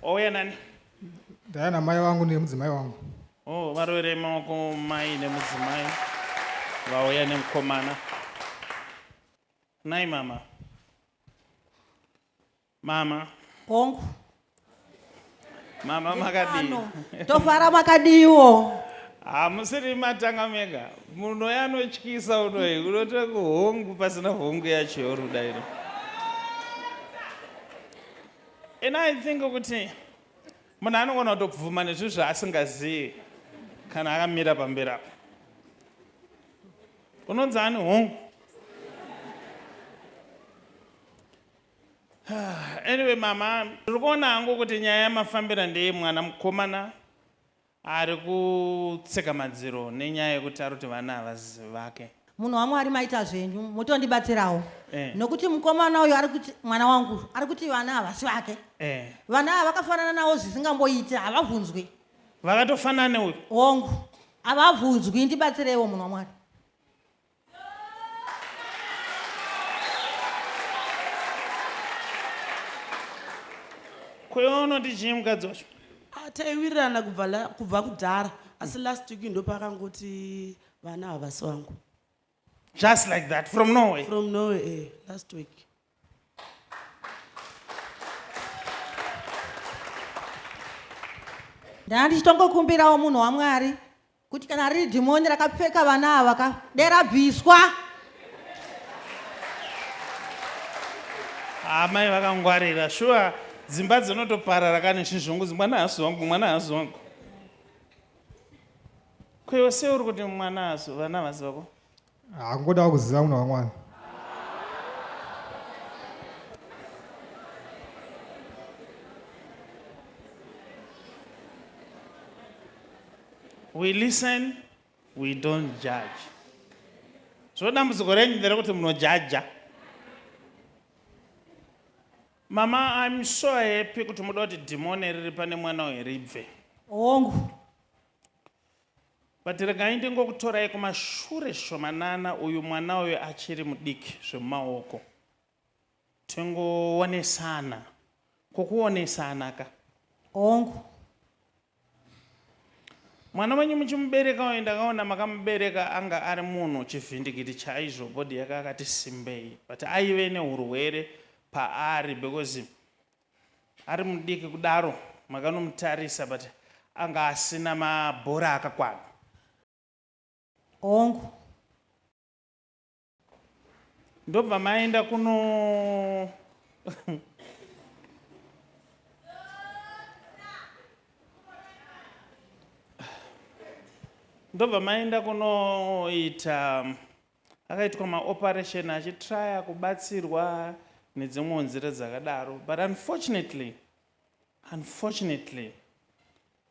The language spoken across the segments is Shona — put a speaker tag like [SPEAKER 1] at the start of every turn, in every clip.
[SPEAKER 1] Ouya nani?
[SPEAKER 2] Ndayana mai wangu nemudzimai wangu.
[SPEAKER 1] Oh, varwere maoko mai nemudzimai. Vauya nemukomana. Nai mama. Mama.
[SPEAKER 3] Hongu.
[SPEAKER 1] Mama makadi.
[SPEAKER 3] Tofara makadiwo.
[SPEAKER 1] Hamusiri matanga mega. Munhu yanotyisa unoyi. Unotaka hongu pasina hongu yacho yorudairo. And I think kuti munhu anogona kutobvuma nezvinhu zvaasingazivi kana akamira pamberi apo. Unonzi ani hongu? Anyway, mama, ndiri kuona hangu kuti nyaya yamafambira ndeye mwana mukomana ari kutseka madziro nenyaya yekuti ari kuti vana havazivi vake.
[SPEAKER 3] Munhu waMwari maita zvenyu, mutondibatsirawo. Nokuti mukomana uyu ari kuti mwana wangu ari kuti vana havasi vake. Vana ava vakafanana nawo zvisingamboiti, havabvunzwi.
[SPEAKER 1] Vakatofanana neuyu?
[SPEAKER 3] Hongu, havabvunzwi, ndibatsirewo munhu waMwari.
[SPEAKER 1] Kuyono ndichii mukadzi wacho?
[SPEAKER 4] Taiwirirana kubva kudhara, asi last week ndo pakangoti vana havasi vangu.
[SPEAKER 1] Just like that, from Norway?
[SPEAKER 4] From Norway, last week.
[SPEAKER 3] Ndanga ndichitongokumbirawo munhu waMwari kuti kana riri dhimoni rakapfeka vana ava derabviswa.
[SPEAKER 1] Amai vakangwarira, shuwa dzimba dzinotoparara kane chizvungu, mwana haasi wangu, mwana haasi wangu. Kwewo sei uri kuti mwana haasi, vana havasi vako?
[SPEAKER 2] Hakungodawo kuziva munhu waMwari.
[SPEAKER 1] We listen, we don't judge. So dambudziko renyu nderekuti munojaja. Mama, I'm so happy kuti muda kuti dhimoni riri pane mwana uyu ribve.
[SPEAKER 3] Hongu.
[SPEAKER 1] But regai ndingokutorai kumashure shomanana uyu mwana uyu achiri mudiki zvemumaoko. Tingowonesana. Kukuonesana ka.
[SPEAKER 3] Hongu.
[SPEAKER 1] Mwana wenyu muchimubereka uyu ndakaona makamubereka anga ari munhu chivhindikiti chaizvo, bhodhi yake akati simbei. But aive neurwere paari because ari mudiki kudaro makanomutarisa but anga asina mabhora akakwana.
[SPEAKER 3] Hongu.
[SPEAKER 1] Ndobva maenda kuno ndobva maenda kunoita akaitwa maoperation achitraya kubatsirwa nedzimwe nzira dzakadaro, but unfortunately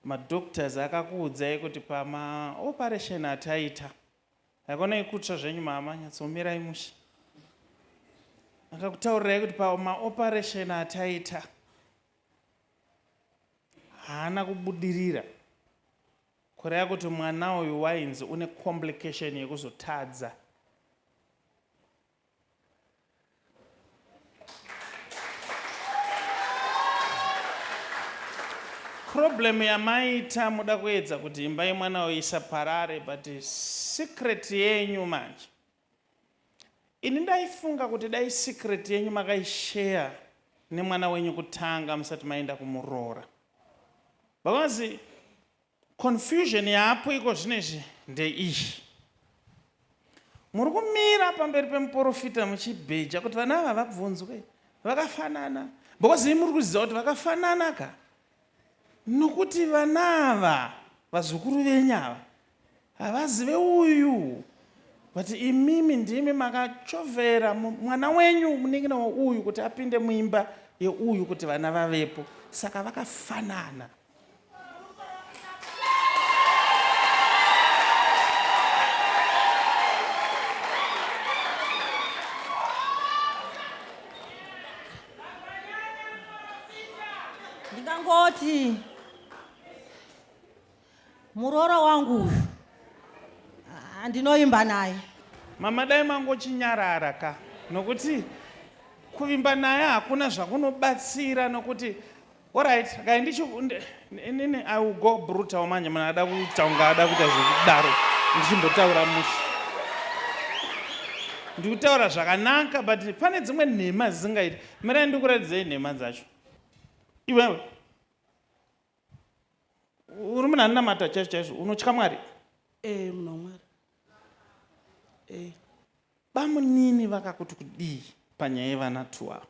[SPEAKER 1] madoctors akakuudzai kuti pamaoperation ataita akona ikutsva zvenyu mama nyatsomirai mushe akakutaurirai kuti pamaoperation ataita haana kubudirira, kureva kuti mwana uyu wainzi une complication yekuzotadza. Problem yamaita muda kuedza kuti imba yemwana uyu isaparare, but secret yenyu manje. Ini ndaifunga kuti dai secret yenyu makaishare nemwana wenyu kutanga musati maenda kumuroora. Because confusion yapo iko zvinezvi ndeiyi. Muri kumira pamberi pemuprofita muchibheja kuti vana ava vabvunzwe vakafanana. Because imi muri kuziva kuti vakafanana ka. Nokuti vana ava vazukuru venyu ava havazive uyu. But imimi ndimi makachovera mwana wenyu munin'ina wauyu kuti apinde muimba yeuyu kuti vana vavepo. Saka vakafanana.
[SPEAKER 3] Ndingangoti muroora wangu ndinoimba naye.
[SPEAKER 1] Mama dai mangochinyarara nokuti kuvimba naye hakuna zvakunobatsira, nokuti Alright, inini I will go brutal manje mana ada kutaunga ada kuita zvekudaro ndichimbotaura musha. Ndikutaura zvakanaka but pane dzimwe nhema dzisingaiti. Mira ndikuradzei nhema dzacho. Iwewe uri munhu anonamata chaizvo unotya Mwari?
[SPEAKER 4] Muna Mwari.
[SPEAKER 1] Bamunini vakakuti kudii panyaya yevana 2 ava?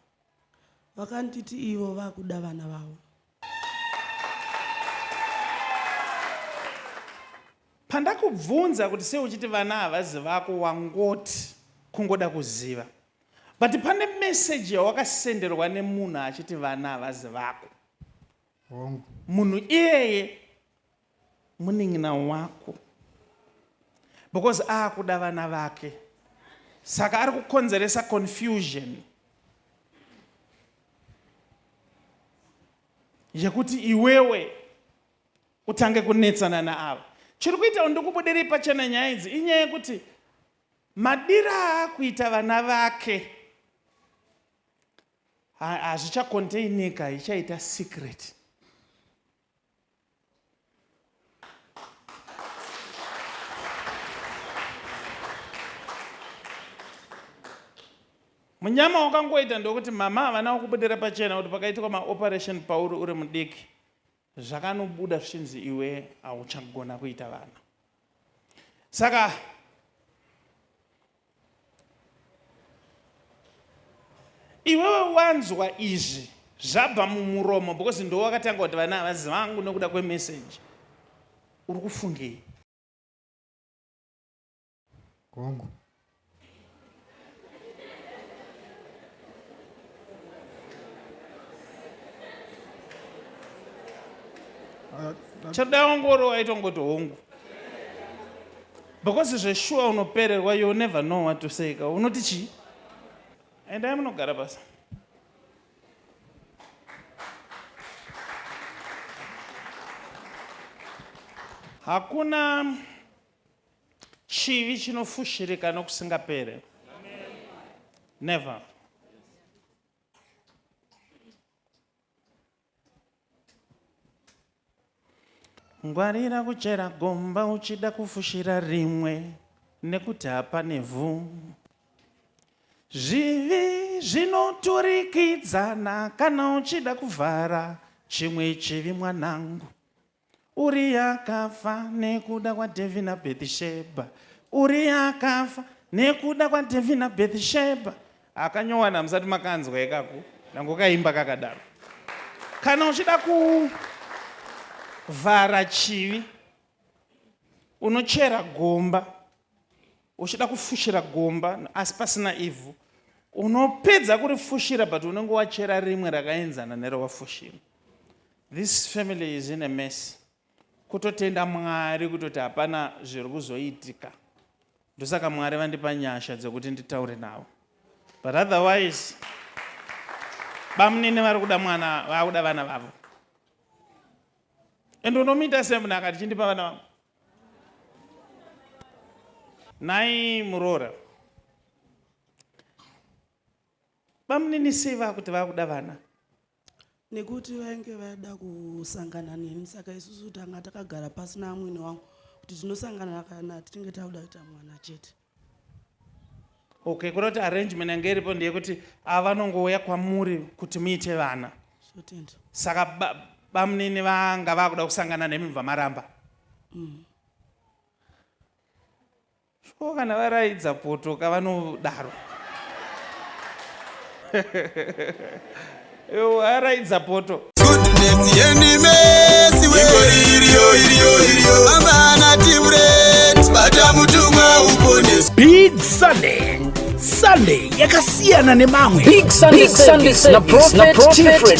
[SPEAKER 4] Vakanditi ivo vakuda vana vavo.
[SPEAKER 1] Pandakubvunza kuti sei uchiti vana havazi vako wangoti kungoda kuziva. But pane message yawakasenderwa nemunhu achiti vana havazi vako. Munhu iyeye munin'ina wako. Because akuda vana vake. Saka ari kukonzeresa confusion. Yekuti iwewe utange kunetsana naavo. Chiri kuita ndikubudiri pachena nyaya idzi inyaya yekuti madira akuita vana vake hazvichakonteinika, ichaita secret. Munyama wakangoita ndokuti mama havana kubudira pachena kuti pakaitika maoperation pauri uri mudiki. Zvakanobuda zvichinzi iwe hauchagona kuita vana. Saka iwewe wanzwa izvi zvabva mumuromo because ndo wakatanga kuti vana havazi vangu nokuda kwemessage. Uri kufungei?
[SPEAKER 2] Kongo.
[SPEAKER 1] Chada ongoro waitongoti hongu. Because zveshuwa unopererwa, you never know what to say. Unoti chi? And I'm not garabasa. Hakuna chivi chinofushirika nokusingapere. Never. Ngwarira kuchera gomba uchida kufushira rimwe nekuti hapane vhu. Zvivi zvinoturikidzana kana uchida kuvhara chimwe chivi mwanangu. Uria akafa nekuda kwaDhavhidhi naBhetishebha. Uria akafa nekuda kwaDhavhidhi naBhetishebha. Akanyowana musati makanzwa ikako. Nangokaimba kakadaro. Kana uchida kuvhara chivi, unochera gomba. Uchida kufushira gomba asi pasina ivhu. Unopedza kurifushira but unenge wachera rimwe rakaenzana nerewafushira. This family is in a mess. Kutotenda Mwari kutoti hapana zviri kuzoitika. Ndosaka Mwari vandipa nyasha dzekuti nditaure navo. But otherwise, bamunini vari kuda mwana, vakuda vana vavo. Endo unomita semunhu akati chindipa vana vangu. Nai Murora. Bamunini sei vakuti vakuda vana?
[SPEAKER 4] Nekuti vainge vada kusangana neni, saka isusu tanga takagara pasi namwini wangu kuti tinosangana kana tinenge tauda kuita mwana chete.
[SPEAKER 1] Okay, kuroti arrangement yange iripo ndeyekuti avanongouya kwamuri kuti muite vana.
[SPEAKER 4] Zvotenda.
[SPEAKER 1] Saka bamunini vanga vakuda kusangana nemi mubva maramba. Shuwa kana varaidza poto kavanodaro. Varaidza poto.
[SPEAKER 5] Goodness yenimesi iriyo amana timret batamutumwa uponesi.
[SPEAKER 6] Big Sunday yakasiyana nemamwe.
[SPEAKER 7] Big Sunday na Prophet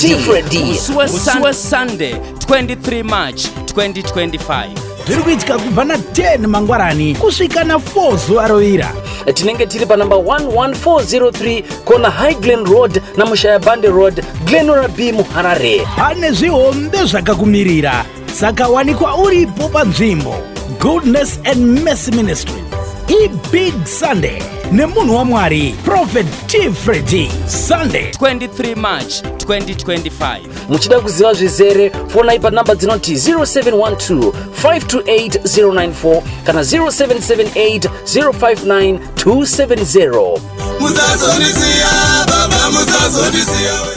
[SPEAKER 7] Tifredi.
[SPEAKER 8] Uswa Sunday 23 March 2025.
[SPEAKER 6] Zviri kuitika kubva na 10 mangwarani kusvika na 4 zuva rovira.
[SPEAKER 7] Tinenge tiri pa number 11403 kona High Glen Road na Mushayabande Road, Glenora B Muharare.
[SPEAKER 6] Pane zvihombe zvakakumirira, saka wanikwa uripo panzvimbo. Goodness and Mercy Ministry big Sunday ne munhu wa Mwari Prophet T Freddy Sunday
[SPEAKER 8] 23 March 2025.
[SPEAKER 7] muchida kuziva zvizere fonai panhamba dzinoti 0712 528 094 kana 0778 059 270.
[SPEAKER 5] Muzazondisiya baba, muzazondisiya.